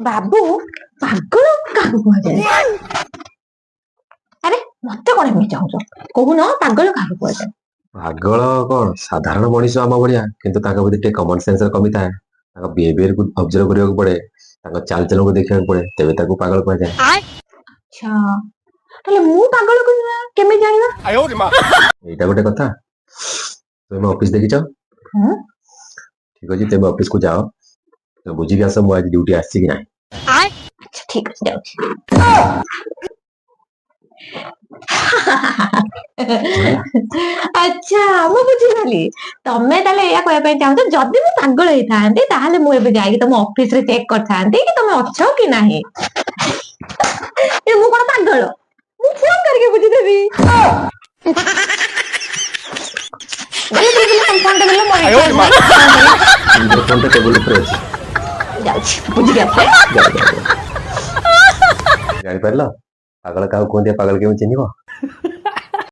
ବାବୁ ପାଗଳ କାହାକୁ କୁହାଯାଏ? ଆରେ ମତେ କଣ ଏମିତି ଚାହୁଁଛ? କହୁନ ପାଗଳ କାହାକୁ କୁହାଯାଏ? ପାଗଳ କଣ ସାଧାରଣ ମଣିଷ ଆମ ଭଳିଆ, କିନ୍ତୁ ତାଙ୍କ ଭିତରେ ଟିକେ କମନ ସେନ୍ସର କମି ଥାଏ। ତାଙ୍କ ବିହେଭିୟରକୁ ଅବଜର୍ଭ କରିବାକୁ ପଡେ, ତାଙ୍କ ଚାଲଚଳନକୁ ଦେଖିବାକୁ ପଡେ, ତେବେ ତାକୁ ପାଗଳ କୁହାଯାଏ। ଆଚ୍ଛା, ତାହେଲେ ମୁଁ ପାଗଳକୁ କେମିତି ଜାଣିବା? ଏଇଟା ଗୋଟେ କଥା। ତୁମେ ଅଫିସ ଦେଖିଛ? ହୁଁ? ଠିକ ଅଛି, ତେବେ ଅଫିସକୁ ଯାଅ, ତ ବୁଝିକି ଆସ ମୁଁ ଆଜି ଡ୍ୟୁଟି ଆସିଛି କି ନାହିଁ। ଆଚ୍ଛା ଠିକ ଅଛି, ଯାଉଛି। ହେଲା? ଆଚ୍ଛା ମୁଁ ବୁଝିଗଲି। ତମେ ତାହେଲେ ଏଇଆ କହିବା ପାଇଁ ଚାହୁଁଛ, ଯଦି ମୁଁ ପାଗଳ ହେଇଥାନ୍ତି ତାହେଲେ ମୁଁ ଏବେ ଯାଇକି ତମ ଅଫିସରେ ଚେକ୍ କରିଥାନ୍ତି କି ତମେ ଅଛ କି ନାହିଁ। ଏ ମୁଁ କଣ ପାଗଳ? ମୁଁ ଫୋନ କରିକି ବୁଝିଦେବି। ଦେଲେ ତମ ଫୋନଟା ଦେଲେ ମୋ ରିଚାର୍ଜ ନାହିଁ, କଣ କରିବି? ନିଜର ଫୋନଟା ଟେବୁଲ ଉପରେ ଅଛି। ଯାଉଛି ବୁଝିକି ଆସେ। ଯାଅ ଯାଅ ଯାଅ। ଜାଣିପାରିଲ ପାଗଳ କାହାକୁ କୁହନ୍ତି, ପାଗଳ କେମିତି ଚିହ୍ନିବ?